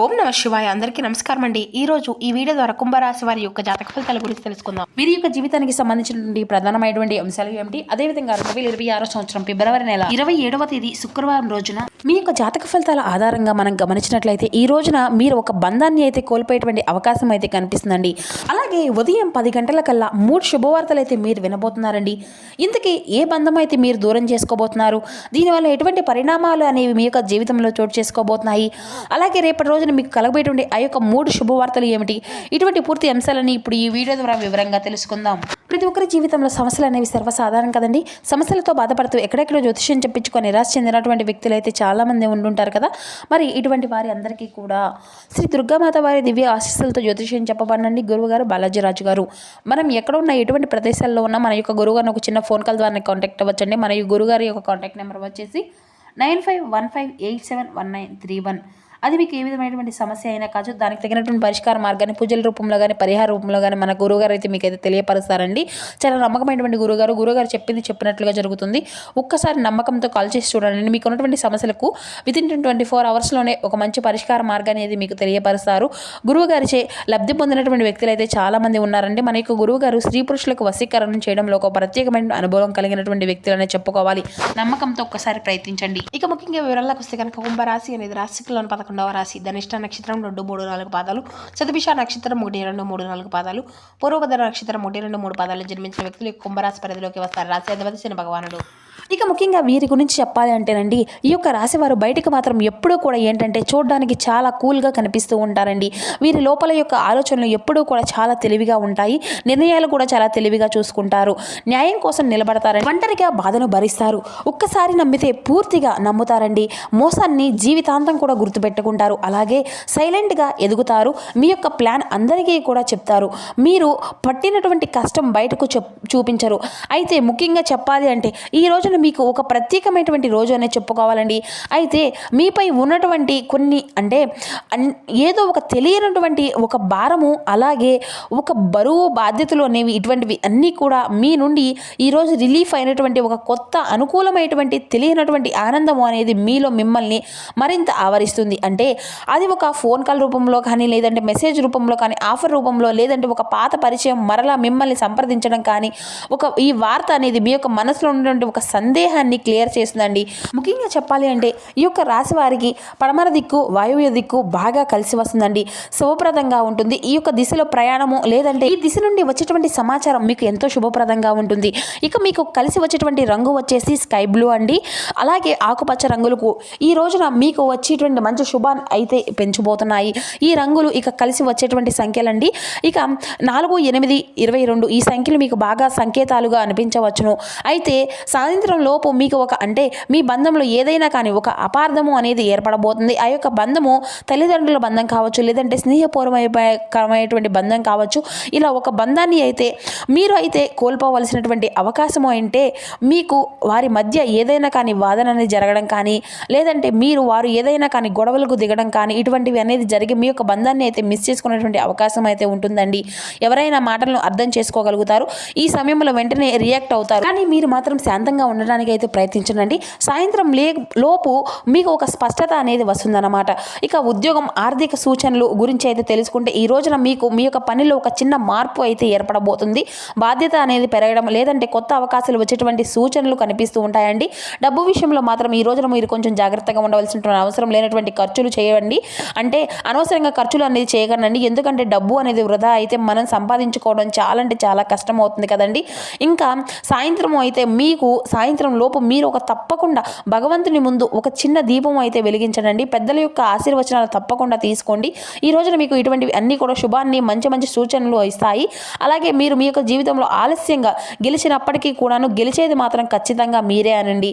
ఓం నమ శివాయ. అందరికీ నమస్కారం అండి. ఈ రోజు ఈ వీడియో ద్వారా కుంభరాశి వారి యొక్క జాతక ఫలితాల గురించి తెలుసుకుందాం. వీరి యొక్క జీవితానికి సంబంధించినటువంటి ప్రధానమైనటువంటి అంశాలు ఏమిటి, అదేవిధంగా 2026 సంవత్సరం ఫిబ్రవరి నెల 27వ తేదీ శుక్రవారం రోజున మీ యొక్క జాతక ఫలితాల ఆధారంగా మనం గమనించినట్లయితే ఈ రోజున మీరు ఒక బంధాన్ని అయితే కోల్పోయేటువంటి అవకాశం అయితే కనిపిస్తుందండి. అలాగే ఉదయం 10 గంటల కల్లా 3 శుభవార్తలు అయితే మీరు వినబోతున్నారండి. ఇంతకీ ఏ బంధం అయితే మీరు దూరం చేసుకోబోతున్నారు, దీనివల్ల ఎటువంటి పరిణామాలు అనేవి మీ యొక్క జీవితంలో చోటు చేసుకోబోతున్నాయి, అలాగే రేపటి రోజున మీకు కలగబోయేటువంటి ఆ యొక్క 3 శుభవార్తలు ఏమిటి, ఇటువంటి పూర్తి అంశాలని ఇప్పుడు ఈ వీడియో ద్వారా వివరంగా తెలుసుకుందాం. ప్రతి ఒక్కరి జీవితంలో సమస్యలు అనేవి సర్వసాధారణం కదండి. సమస్యలతో బాధపడుతూ ఎక్కడెక్కడో జ్యోతిష్యం చెప్పించుకొని నిరాశ చెందినటువంటి వ్యక్తులు అయితే చాలా మంది ఉంటుంటారు కదా. మరి ఇటువంటి వారి అందరికీ కూడా శ్రీ దుర్గామాత వారి దివ్య ఆశీస్సులతో జ్యోతిష్యం చెప్పబడినండి గురువుగారు బాలాజీరాజు గారు. మనం ఎక్కడ ఉన్న ఎటువంటి ప్రదేశాల్లో ఉన్నా మన యొక్క గురువుగారిని ఒక చిన్న ఫోన్ కాల్ ద్వారా కాంటాక్ట్ అవ్వచ్చండి. మన గురుగారి యొక్క కాంటాక్ట్ నెంబర్ వచ్చేసి 9515871931. అది మీకు ఏ విధమైనటువంటి సమస్య అయినా కాదు, దానికి తగినటువంటి పరిష్కార మార్గాన్ని పూజల రూపంలో కానీ పరిహార రూపంలో కానీ మన గురువుగారు అయితే మీకు అయితే తెలియపరుస్తారండి. చాలా నమ్మకమైనటువంటి గురువుగారు చెప్పింది చెప్పినట్లుగా జరుగుతుంది. ఒక్కసారి నమ్మకంతో కాల్ చేసి చూడండి. మీకు ఉన్నటువంటి సమస్యలకు వితిన్ 24 అవర్స్లోనే ఒక మంచి పరిష్కార మార్గాన్ని అయితే మీకు తెలియపరుస్తారు. గురువుగారిచే లబ్ధి పొందినటువంటి వ్యక్తులు అయితే చాలా మంది ఉన్నారండి. మన యొక్క గురువుగారు స్త్రీ పురుషులకు వశీకరణ చేయడంలో ఒక ప్రత్యేకమైన అనుభవం కలిగినటువంటి వ్యక్తులనే చెప్పుకోవాలి. నమ్మకంతో ఒక్కసారి ప్రయత్నించండి. ఇక ముఖ్యంగా వివరాలకు వస్తే కనుక కుంభరాశి అనేది రాశిలోని 11వ రాశి. ధనిష్ట నక్షత్రం 2, 3, 4 పాదాలు, శతభిష నక్షత్రం 1, 2, 3, 4 పాదాలు, పూర్వభద్ర నక్షత్రం 1, 2, 3 పాదాలు జన్మించిన వ్యక్తులు కుంభరాశి పరిధిలోకి వస్తారు. రాశి అధిపతి శని భగవానుడు. ఇక ముఖ్యంగా వీరి గురించి చెప్పాలి అంటేనండి, ఈ యొక్క రాశి వారు బయటకు మాత్రం ఎప్పుడూ కూడా ఏంటంటే చూడడానికి చాలా కూల్గా కనిపిస్తూ ఉంటారండి. వీరి లోపల యొక్క ఆలోచనలు ఎప్పుడూ కూడా చాలా తెలివిగా ఉంటాయి. నిర్ణయాలు కూడా చాలా తెలివిగా చూసుకుంటారు. న్యాయం కోసం నిలబడతారండి. ఒంటరిగా బాధను భరిస్తారు. ఒక్కసారి నమ్మితే పూర్తిగా నమ్ముతారండి. మోసాన్ని జీవితాంతం కూడా గుర్తుపెట్టుకుంటారు. అలాగే సైలెంట్గా ఎదుగుతారు. మీ యొక్క ప్లాన్ అందరికీ కూడా చెప్తారు. మీరు పట్టినటువంటి కష్టం బయటకు చూపించరు. అయితే ముఖ్యంగా చెప్పాలి అంటే ఈ రోజున మీకు ఒక ప్రత్యేకమైనటువంటి రోజు అనే చెప్పుకోవాలండి. అయితే మీపై ఉన్నటువంటి కొన్ని అంటే ఏదో ఒక తెలియనటువంటి ఒక భారము, అలాగే ఒక బరువు బాధ్యతలు అనేవి ఇటువంటివి అన్నీ కూడా మీ నుండి ఈరోజు రిలీఫ్ అయినటువంటి ఒక కొత్త అనుకూలమైనటువంటి తెలియనటువంటి ఆనందము అనేది మీలో మిమ్మల్ని మరింత ఆవరిస్తుంది. అంటే అది ఒక ఫోన్ కాల్ రూపంలో కానీ, లేదంటే మెసేజ్ రూపంలో కానీ, ఆఫర్ రూపంలో, లేదంటే ఒక పాత పరిచయం మరలా మిమ్మల్ని సంప్రదించడం కానీ, ఈ వార్త అనేది మీ యొక్క మనసులో ఉన్నటువంటి ఒక సందేహాన్ని క్లియర్ చేస్తుందండి. ముఖ్యంగా చెప్పాలి అంటే ఈ యొక్క రాశి వారికి పడమర దిక్కు, వాయువ్య దిక్కు బాగా కలిసి వస్తుందండి. శుభప్రదంగా ఉంటుంది. ఈ యొక్క దిశలో ప్రయాణము, లేదంటే ఈ దిశ నుండి వచ్చేటువంటి సమాచారం మీకు ఎంతో శుభప్రదంగా ఉంటుంది. ఇక మీకు కలిసి వచ్చేటువంటి రంగు వచ్చేసి స్కై బ్లూ అండి. అలాగే ఆకుపచ్చ రంగులకు ఈ రోజున మీకు వచ్చేటువంటి మంచి శుభాన్ని అయితే పెంచబోతున్నాయి. ఈ రంగులు ఇక కలిసి వచ్చేటువంటి సంఖ్యలండి. ఇక 4, 8, 22 ఈ సంఖ్యలు మీకు బాగా సంకేతాలుగా అనిపించవచ్చును. అయితే సాయంత్రం లోపు మీకు అంటే మీ బంధంలో ఏదైనా కానీ ఒక అపార్థము అనేది ఏర్పడబోతుంది. ఆ యొక్క బంధము తల్లిదండ్రుల బంధం కావచ్చు, లేదంటే స్నేహపూర్వకరమైనటువంటి బంధం కావచ్చు. ఇలా ఒక బంధాన్ని అయితే మీరు అయితే కోల్పోవలసినటువంటి అవకాశము అంటే మీకు వారి మధ్య ఏదైనా కానీ వాదన అనేది జరగడం కానీ, లేదంటే వారు ఏదైనా కానీ గొడవలకు దిగడం కానీ, ఇటువంటివి అనేది జరిగి మీ యొక్క బంధాన్ని అయితే మిస్ చేసుకునేటువంటి అవకాశం అయితే ఉంటుందండి. ఎవరైనా మాటలను అర్థం చేసుకోగలుగుతారు. ఈ సమయంలో వెంటనే రియాక్ట్ అవుతారు. కానీ మీరు మాత్రం శాంతంగా ఉండడానికి అయితే ప్రయత్నించండి. సాయంత్రం లోపు మీకు ఒక స్పష్టత అనేది వస్తుందన్నమాట. ఇక ఉద్యోగం, ఆర్థిక సూచనలు గురించి అయితే తెలుసుకుంటే ఈ రోజున మీకు మీ యొక్క పనిలో ఒక చిన్న మార్పు అయితే ఏర్పడబోతుంది. బాధ్యత అనేది పెరగడం, లేదంటే కొత్త అవకాశాలు వచ్చేటువంటి సూచనలు కనిపిస్తూ ఉంటాయండి. డబ్బు విషయంలో మాత్రం ఈ రోజున మీరు కొంచెం జాగ్రత్తగా ఉండవలసిన అవసరం లేనటువంటి ఖర్చులు చేయండి. అంటే అనవసరంగా ఖర్చులు అనేది చేయకండి. ఎందుకంటే డబ్బు అనేది వృధా అయితే మనం సంపాదించుకోవడం చాలా అంటే చాలా కష్టం అవుతుంది కదండి. ఇంకా సాయంత్రం అయితే సాయంత్రం లోపు మీరు తప్పకుండా భగవంతుని ముందు ఒక చిన్న దీపం అయితే వెలిగించండి. పెద్దల యొక్క ఆశీర్వచనాలు తప్పకుండా తీసుకోండి. ఈ రోజున మీకు ఇటువంటివి అన్నీ కూడా శుభాన్ని, మంచి మంచి సూచనలు ఇస్తాయి. అలాగే మీరు మీ యొక్క జీవితంలో ఆలస్యంగా గెలిచినప్పటికీ కూడాను గెలిచేది మాత్రం ఖచ్చితంగా మీరే అనండి.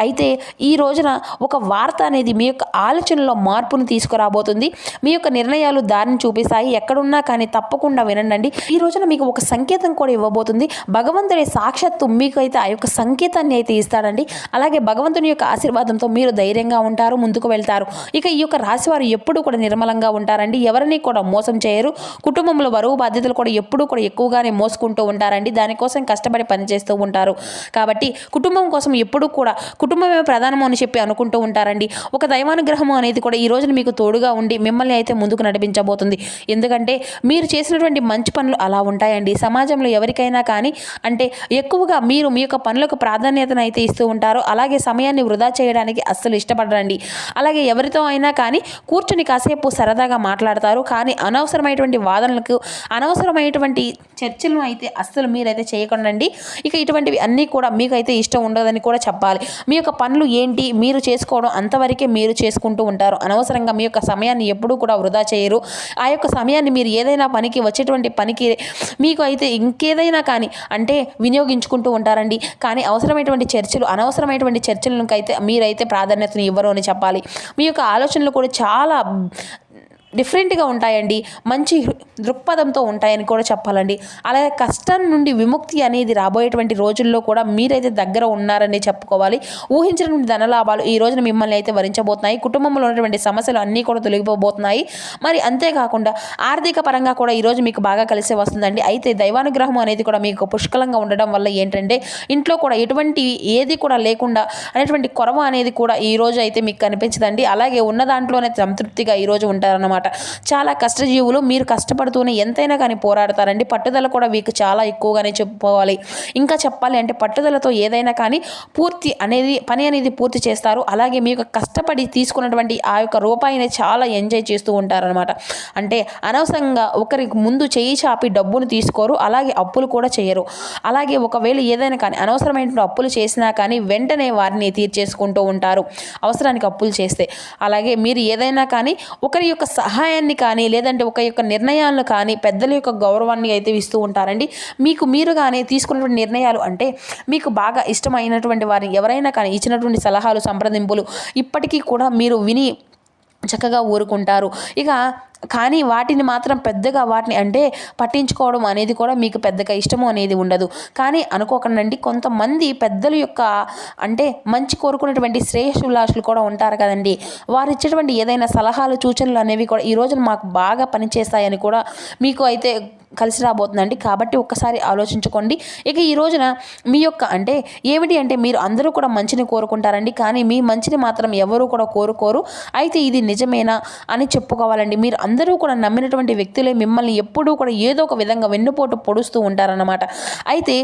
అయితే ఈ రోజున ఒక వార్త అనేది మీ యొక్క ఆలోచనలో మార్పును తీసుకురాబోతుంది. మీ యొక్క నిర్ణయాలు దారిని చూపిస్తాయి. ఎక్కడున్నా కానీ తప్పకుండా వినండి. ఈ రోజున మీకు ఒక సంకేతం కూడా ఇవ్వబోతుంది. భగవంతుడి సాక్షాత్తు మీకు అయితే ఆ యొక్క సంకేతాన్ని అయితే ఇస్తాడండి. అలాగే భగవంతుని యొక్క ఆశీర్వాదంతో మీరు ధైర్యంగా ఉంటారు, ముందుకు వెళ్తారు. ఇక ఈ యొక్క రాశి వారు ఎప్పుడూ కూడా నిర్మలంగా ఉంటారండి. ఎవరిని కూడా మోసం చేయరు. కుటుంబంలో బరువు బాధ్యతలు కూడా ఎప్పుడూ కూడా ఎక్కువగానే మోసుకుంటూ ఉంటారండి. దానికోసం కష్టపడి పనిచేస్తూ ఉంటారు. కాబట్టి కుటుంబం కోసం ఎప్పుడూ కూడా కుటుంబమే ప్రధానము అని చెప్పి అనుకుంటూ ఉంటారండి. ఒక దైవానుగ్రహము అనేది కూడా ఈ రోజున మీకు తోడుగా ఉండి మిమ్మల్ని అయితే ముందుకు నడిపించబోతుంది. ఎందుకంటే మీరు చేసినటువంటి మంచి పనులు అలా ఉంటాయండి. సమాజంలో ఎవరికైనా కానీ అంటే ఎక్కువగా మీరు మీ యొక్క పనులకు ప్రాధాన్యతను అయితే ఇస్తూ ఉంటారు. అలాగే సమయాన్ని వృధా చేయడానికి అస్సలు ఇష్టపడరండి. అలాగే ఎవరితో అయినా కానీ కూర్చుని కాసేపు సరదాగా మాట్లాడతారు. కానీ అనవసరమైనటువంటి వాదనలకు అనవసరమైనటువంటి చర్చలను అయితే అస్సలు మీరైతే చేయకండి. ఇక ఇటువంటివి అన్నీ కూడా మీకైతే ఇష్టం ఉండదని కూడా చెప్పాలి. మీ యొక్క పనులు ఏంటి మీరు చేసుకోవడం అంతవరకే మీరు చేసుకుంటూ ఉంటారు. అనవసరంగా మీ యొక్క సమయాన్ని ఎప్పుడూ కూడా వృధా చేయరు. ఆ యొక్క సమయాన్ని మీరు ఏదైనా పనికి వచ్చేటువంటి పనికి మీకు అయితే ఇంకేదైనా కానీ అంటే వినియోగించుకుంటూ ఉంటారండి. కానీ అనవసరమైనటువంటి చర్చలకు అయితే మీరైతే ప్రాధాన్యతను ఇవ్వరు అని చెప్పాలి. మీ యొక్క ఆలోచనలు కూడా చాలా డిఫరెంట్గా ఉంటాయండి. మంచి దృక్పథంతో ఉంటాయని కూడా చెప్పాలండి. అలాగే కష్టం నుండి విముక్తి అనేది రాబోయేటువంటి రోజుల్లో కూడా మీరైతే దగ్గర ఉన్నారని చెప్పుకోవాలి. ఊహించినటువంటి ధనలాభాలు ఈ రోజున మిమ్మల్ని అయితే వరించబోతున్నాయి. కుటుంబంలో ఉన్నటువంటి సమస్యలు అన్నీ కూడా తొలగిపోబోతున్నాయి. మరి అంతేకాకుండా ఆర్థిక పరంగా కూడా ఈరోజు మీకు బాగా కలిసి వస్తుందండి. అయితే దైవానుగ్రహం అనేది కూడా మీకు పుష్కలంగా ఉండడం వల్ల ఏంటంటే ఇంట్లో కూడా ఎటువంటి ఏది కూడా లేకుండా అనేటువంటి కొరవ అనేది కూడా ఈ రోజు అయితే మీకు కనిపించదండి. అలాగే ఉన్న దాంట్లోనే సంతృప్తిగా ఈరోజు ఉంటారన్నమాట. చాలా కష్టజీవులు. మీరు కష్టపడుతూనే ఎంతైనా కానీ పోరాడతారండి. పట్టుదల కూడా మీకు చాలా ఎక్కువగానే చెప్పుకోవాలి. ఇంకా చెప్పాలి అంటే పట్టుదలతో ఏదైనా కానీ పని అనేది పూర్తి చేస్తారు. అలాగే మీకు కష్టపడి తీసుకున్నటువంటి ఆ యొక్క రూపాయిని చాలా ఎంజాయ్ చేస్తూ ఉంటారనమాట. అంటే అనవసరంగా ఒకరికి ముందు చేయి చాపి డబ్బును తీసుకోరు. అలాగే అప్పులు కూడా చేయరు. అలాగే ఒకవేళ ఏదైనా కానీ అనవసరమైన అప్పులు చేసినా కానీ వెంటనే వారిని తీర్చేసుకుంటూ ఉంటారు అవసరానికి అప్పులు చేస్తే. అలాగే మీరు ఏదైనా కానీ ఒకరి యొక్క సహాయాన్ని కానీ లేదంటే ఒక యొక్క నిర్ణయాలను కానీ పెద్దల యొక్క గౌరవాన్ని అయితే ఇస్తూ ఉంటారండి. మీరుగానే తీసుకున్నటువంటి నిర్ణయాలు అంటే మీకు బాగా ఇష్టమైనటువంటి వారిని ఎవరైనా కానీ ఇచ్చినటువంటి సలహాలు సంప్రదింపులు ఇప్పటికీ కూడా మీరు విని చక్కగా ఊరుకుంటారు. కానీ వాటిని మాత్రం పెద్దగా అంటే పట్టించుకోవడం అనేది కూడా మీకు పెద్దగా ఇష్టము అనేది ఉండదు. కానీ అనుకోకండి, కొంతమంది పెద్దల యొక్క అంటే మంచి కోరుకున్నటువంటి శ్రేయస్సులాషులు కూడా ఉంటారు కదండి. వారు ఇచ్చేటువంటి ఏదైనా సలహాలు సూచనలు అనేవి కూడా ఈ రోజున మాకు బాగా పనిచేస్తాయని కూడా మీకు అయితే కలిసి రాబోతుందండి. కాబట్టి ఒక్కసారి ఆలోచించుకోండి. ఈ రోజున మీ యొక్క అంటే ఏమిటి అంటే మీరు అందరూ కూడా మంచిని కోరుకుంటారండి. కానీ మీ మంచిని మాత్రం ఎవరు కూడా కోరుకోరు. అయితే ఇది నిజమేనా అని చెప్పుకోవాలండి. మీరు అందరూ కూడా నమ్మినటువంటి వ్యక్తులే మిమ్మల్ని ఎప్పుడూ కూడా ఏదో ఒక విధంగా వెన్నుపోటు పొడుస్తూ ఉంటారన్నమాట. అయితే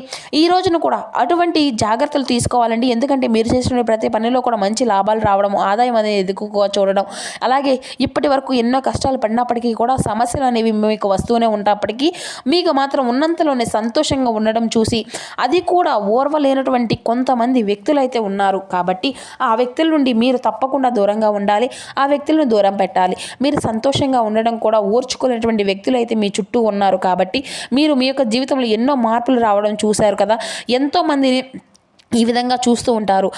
ఈ రోజున కూడా అటువంటి జాగ్రత్తలు తీసుకోవాలండి. ఎందుకంటే మీరు చేసిన ప్రతి పనిలో కూడా మంచి లాభాలు రావడం, ఆదాయం అనేది ఎక్కువగా చూడడం, అలాగే ఇప్పటి వరకు ఎన్నో కష్టాలు పడినప్పటికీ కూడా సమస్యలు అనేవి మీకు వస్తూనే ఉన్నప్పటికీ మీకు మాత్రం ఉన్నంతలోనే సంతోషంగా ఉండడం చూసి అది కూడా ఓర్వలేనటువంటి కొంతమంది వ్యక్తులు అయితే ఉన్నారు. కాబట్టి ఆ వ్యక్తుల నుండి మీరు తప్పకుండా దూరంగా ఉండాలి. ఆ వ్యక్తులను దూరం పెట్టాలి. మీరు సంతోషంగా ఉండడం కూడా ఓర్చుకునేటువంటి వ్యక్తులు అయితే మీ చుట్టూ ఉన్నారు. కాబట్టి మీరు మీ యొక్క జీవితంలో ఎన్నో మార్పులు రావడం చూశారు కదా. ఎంతోమందిని ఈ విధంగా చూస్తూ ఉంటారు.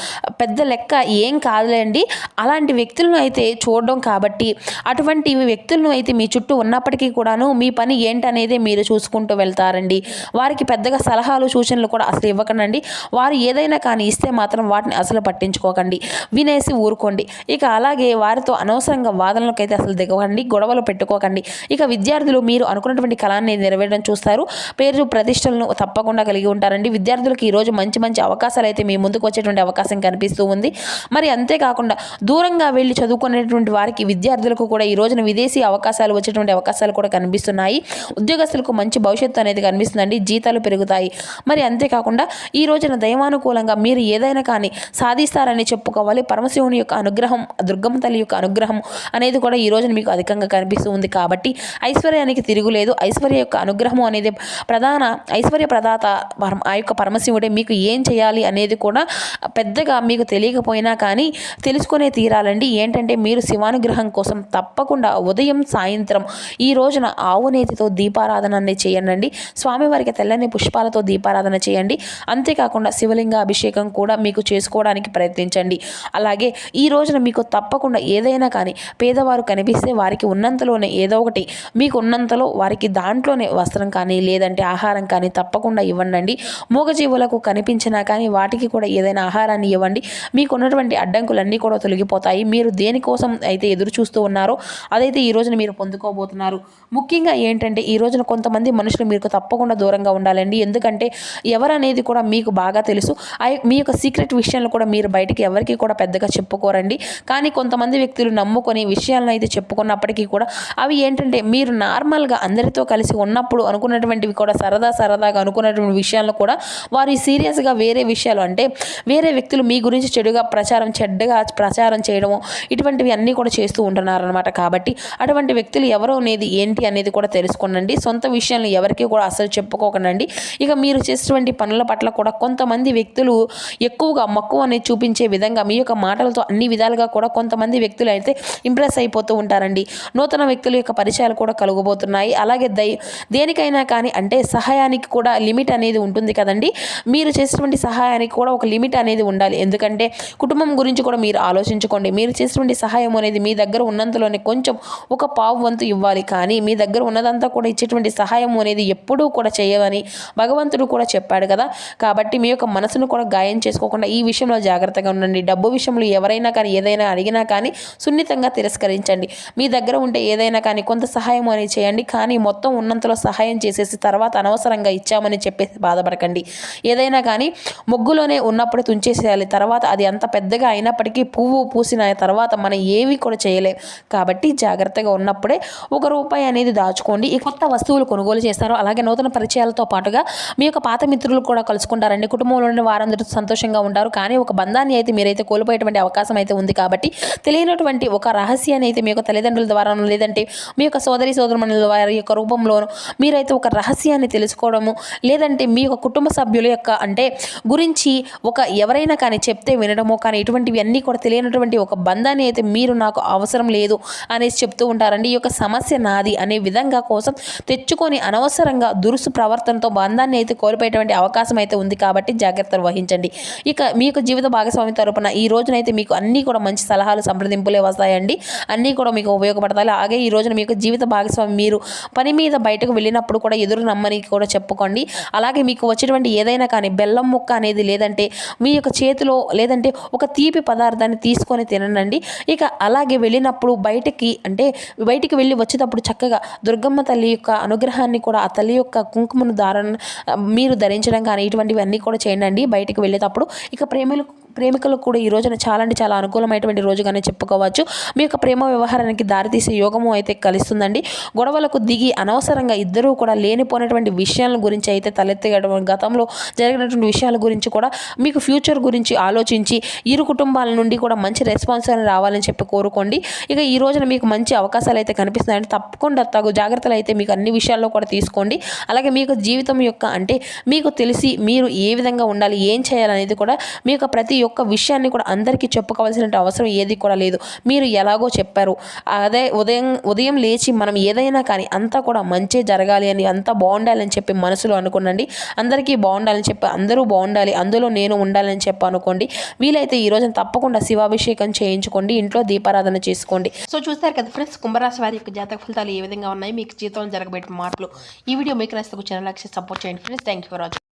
పెద్ద లెక్క ఏం కాదులేండి అలాంటి వ్యక్తులను అయితే చూడడం. కాబట్టి అటువంటి వ్యక్తులను అయితే మీ చుట్టూ ఉన్నప్పటికీ కూడాను మీ పని ఏంటనేది మీరు చూసుకుంటూ వెళ్తారండి. వారికి పెద్దగా సలహాలు సూచనలు కూడా అసలు ఇవ్వకండి. వారు ఏదైనా కానీ ఇస్తే మాత్రం వాటిని అసలు పట్టించుకోకండి, వినేసి ఊరుకోండి. అలాగే వారితో అనవసరంగా వాదనలకు అయితే అసలు దిగకండి, గొడవలు పెట్టుకోకండి. విద్యార్థులు మీరు అనుకున్నటువంటి కళాన్ని నెరవేరడం చూస్తారు. పేరు ప్రతిష్టలను తప్పకుండా కలిగి ఉంటారండి. విద్యార్థులకు ఈరోజు మంచి మంచి అవకాశాలు అయితే మీ ముందుకు వచ్చేటువంటి అవకాశం కనిపిస్తూ ఉంది. మరి అంతేకాకుండా దూరంగా వెళ్ళి చదువుకునేటువంటి వారికి విద్యార్థులకు కూడా ఈ రోజున విదేశీ అవకాశాలు వచ్చేటువంటి అవకాశాలు కూడా కనిపిస్తున్నాయి. ఉద్యోగస్తులకు మంచి భవిష్యత్తు అనేది కనిపిస్తుందండి. జీతాలు పెరుగుతాయి. మరి అంతేకాకుండా ఈ రోజున దైవానుకూలంగా మీరు ఏదైనా కానీ సాధిస్తారని చెప్పుకోవాలి. పరమశివుని యొక్క అనుగ్రహం, దుర్గమ్మ తల్లి యొక్క అనుగ్రహం అనేది కూడా ఈ రోజున మీకు అధికంగా కనిపిస్తూ ఉంది. కాబట్టి ఐశ్వర్యానికి తిరుగులేదు. ఐశ్వర్య యొక్క అనుగ్రహం అనేది ఐశ్వర్య ప్రదాత ఆ యొక్క పరమశివుడే. మీకు ఏం చేయాలి అనేది కూడా పెద్దగా మీకు తెలియకపోయినా కానీ తెలుసుకునే తీరాలండి. ఏంటంటే మీరు శివానుగ్రహం కోసం తప్పకుండా ఉదయం సాయంత్రం ఈ రోజున ఆవు నేతితో దీపారాధన అనేది చేయండి. స్వామివారికి తెల్లని పుష్పాలతో దీపారాధన చేయండి. అంతేకాకుండా శివలింగ అభిషేకం కూడా మీకు చేసుకోవడానికి ప్రయత్నించండి. అలాగే ఈ రోజున మీకు తప్పకుండా ఏదైనా కానీ పేదవారు కనిపిస్తే వారికి ఉన్నంతలోనే ఏదో ఒకటి మీకు ఉన్నంతలో వారికి దాంట్లోనే వస్త్రం కానీ లేదంటే ఆహారం కానీ తప్పకుండా ఇవ్వండి. మూగజీవులకు కనిపించినా కానీ వాటికి కూడా ఏదైనా ఆహారాన్ని ఇవ్వండి. మీకున్నటువంటి అడ్డంకులన్నీ కూడా తొలగిపోతాయి. మీరు దేనికోసం అయితే ఎదురు చూస్తూ ఉన్నారో అదైతే ఈ రోజున మీరు పొందుకోబోతున్నారు. ముఖ్యంగా ఏంటంటే ఈ రోజున కొంతమంది మనుషులు మీకు తప్పకుండా దూరంగా ఉండాలండి. ఎందుకంటే ఎవరనేది కూడా మీకు బాగా తెలుసు. మీ యొక్క సీక్రెట్ విషయాలు కూడా మీరు బయటికి ఎవరికి కూడా పెద్దగా చెప్పుకోరండి. కానీ కొంతమంది వ్యక్తులు నమ్ముకొని విషయాలను అయితే చెప్పుకున్నప్పటికీ కూడా అవి ఏంటంటే మీరు నార్మల్గా అందరితో కలిసి ఉన్నప్పుడు అనుకున్నటువంటివి కూడా సరదాగా అనుకున్నటువంటి విషయాలను కూడా వారు సీరియస్గా వేరే విషయాలు అంటే వేరే వ్యక్తులు మీ గురించి చెడుగా చెడ్డగా ప్రచారం చేయడము ఇటువంటివి అన్నీ కూడా చేస్తూ ఉంటున్నారనమాట. కాబట్టి అటువంటి వ్యక్తులు ఎవరో అనేది ఏంటి అనేది కూడా తెలుసుకోనండి. సొంత విషయాలను ఎవరికి కూడా అసలు చెప్పుకోకండి. ఇక మీరు చేసేటువంటి పనుల పట్ల కూడా కొంతమంది వ్యక్తులు ఎక్కువగా మక్కువ అనేది చూపించే విధంగా మీ యొక్క మాటలతో అన్ని విధాలుగా కూడా కొంతమంది వ్యక్తులు అయితే ఇంప్రెస్ అయిపోతూ ఉంటారండి. నూతన వ్యక్తుల యొక్క పరిచయాలు కూడా కలుగబోతున్నాయి. అలాగే దేనికైనా కానీ అంటే సహాయానికి కూడా లిమిట్ అనేది ఉంటుంది కదండి. మీరు చేసేటువంటి సహాయానికి కూడా ఒక లిమిట్ అనేది ఉండాలి. ఎందుకంటే కుటుంబం గురించి కూడా మీరు ఆలోచించుకోండి. మీరు చేసేటువంటి సహాయం అనేది మీ దగ్గర ఉన్నంతలోనే కొంచెం ఒక పావు వంతు ఇవ్వాలి. కానీ మీ దగ్గర ఉన్నదంతా కూడా ఇచ్చేటువంటి సహాయం అనేది ఎప్పుడూ కూడా చేయవని భగవంతుడు కూడా చెప్పాడు కదా. కాబట్టి మీ యొక్క మనసును కూడా గాయం చేసుకోకుండా ఈ విషయంలో జాగ్రత్తగా ఉండండి. డబ్బు విషయంలో ఎవరైనా కానీ ఏదైనా అడిగినా కానీ సున్నితంగా తిరస్కరించండి. మీ దగ్గర ఉంటే ఏదైనా కానీ కొంత సహాయం అనేది చేయండి. కానీ మొత్తం ఉన్నంతలో సహాయం చేసేసి తర్వాత అనవసరంగా ఇచ్చామని చెప్పేసి బాధపడకండి. ఏదైనా కానీ మొగ్గులోనే ఉన్నప్పుడు తుంచేసేయాలి. తర్వాత అది అంత పెద్దగా అయినప్పటికీ పువ్వు పూసిన తర్వాత మనం ఏవి కూడా చేయలేం. కాబట్టి జాగ్రత్తగా ఉన్నప్పుడే ₹1 అనేది దాచుకోండి. ఈ కొత్త వస్తువులు కొనుగోలు చేస్తారు. అలాగే నూతన పరిచయాలతో పాటుగా మీ యొక్క పాత మిత్రులు కూడా కలుసుకుంటారండి. కుటుంబంలోని వారందరూ సంతోషంగా ఉంటారు. కానీ ఒక బంధాన్ని అయితే మీరైతే కోల్పోయేటువంటి అవకాశం అయితే ఉంది. కాబట్టి తెలియనటువంటి ఒక రహస్యాన్ని అయితే మీ యొక్క తల్లిదండ్రుల ద్వారా లేదంటే మీ యొక్క సోదరుమణుల వారి యొక్క రూపంలోనూ మీరైతే ఒక రహస్యాన్ని తెలుసుకోవడము లేదంటే మీ యొక్క కుటుంబ సభ్యుల యొక్క అంటే గురించి ఎవరైనా కానీ చెప్తే వినడము కానీ ఇటువంటివి అన్నీ కూడా తెలియనటువంటి ఒక బంధాన్ని అయితే మీరు నాకు అవసరం లేదు అనేసి చెప్తూ ఉంటారండి. ఈ యొక్క సమస్య నాది అనే విధంగా కోసం తెచ్చుకొని అనవసరంగా దురుసు ప్రవర్తనతో బంధాన్ని అయితే కోల్పోయేటువంటి అవకాశం అయితే ఉంది. కాబట్టి జాగ్రత్తలు వహించండి. ఇక మీ యొక్క జీవిత భాగస్వామి తరపున ఈ రోజునైతే మీకు అన్నీ కూడా మంచి సలహాలు సంప్రదింపులే వస్తాయండి. అన్నీ కూడా మీకు ఉపయోగపడతాయి. అలాగే ఈ రోజున మీ యొక్క జీవిత భాగస్వామి మీరు పని మీద బయటకు వెళ్ళినప్పుడు కూడా ఎదురు నమ్మని కూడా చెప్పుకోండి. అలాగే మీకు వచ్చేటువంటి ఏదైనా కానీ బెల్లం ముక్క అనేది లేదంటే మీ యొక్క చేతిలో లేదంటే ఒక తీపి పదార్థాన్ని తీసుకొని తినండి. ఇక అలాగే వెళ్ళినప్పుడు బయటికి వెళ్ళి వచ్చేటప్పుడు చక్కగా దుర్గమ్మ తల్లి యొక్క అనుగ్రహాన్ని కూడా ఆ తల్లి యొక్క కుంకుమను మీరు ధరించడం కానీ ఇటువంటివి అన్నీ కూడా చేయండి బయటికి వెళ్ళేటప్పుడు. ఇక ప్రేమికులకు కూడా ఈ రోజున చాలా అంటే చాలా అనుకూలమైనటువంటి రోజుగానే చెప్పుకోవచ్చు. మీ యొక్క ప్రేమ వ్యవహారానికి దారితీసే యోగము అయితే కలుస్తుందండి. గొడవలకు దిగి అనవసరంగా ఇద్దరూ కూడా లేనిపోయినటువంటి విషయాల గురించి అయితే తలెత్తగడం గతంలో జరిగినటువంటి విషయాల గురించి కూడా మీకు ఫ్యూచర్ గురించి ఆలోచించి ఇరు కుటుంబాల నుండి కూడా మంచి రెస్పాన్స్ అని రావాలని చెప్పి కోరుకోండి. ఇక ఈ రోజున మీకు మంచి అవకాశాలు అయితే కనిపిస్తున్నాయంటే తప్పకుండా తగు జాగ్రత్తలు అయితే మీకు అన్ని విషయాల్లో కూడా తీసుకోండి. అలాగే మీకు జీవితం యొక్క అంటే మీకు తెలిసి మీరు ఏ విధంగా ఉండాలి ఏం చేయాలనేది కూడా మీ యొక్క ప్రతి ఒక్క విషయాన్ని కూడా అందరికీ చెప్పుకోవాల్సిన అవసరం ఏది కూడా లేదు. మీరు ఎలాగో చెప్పారు. అదే ఉదయం లేచి మనం ఏదైనా కానీ అంతా కూడా మంచి జరగాలి అని అంతా బాగుండాలని చెప్పి మనసులో అనుకోండి. అందరికీ బాగుండాలని చెప్పి అందరూ బాగుండాలి అందులో నేను ఉండాలని చెప్పి అనుకోండి. వీలైతే ఈ రోజున తప్పకుండా శివాభిషేకం చేయించుకోండి. ఇంట్లో దీపారాధన చేసుకోండి. సో చూస్తారు కదా ఫ్రెండ్స్, కుంభరాశి వారి యొక్క జాతక ఫలితాలు ఏ విధంగా ఉన్నాయి, మీకు జీవితంలో జరగబెట్టిన మార్పులు. ఈ వీడియో మీకు నచ్చితే ఛానల్ లైక్ చేసి సపోర్ట్ చేయండి friends. Thank you for watching.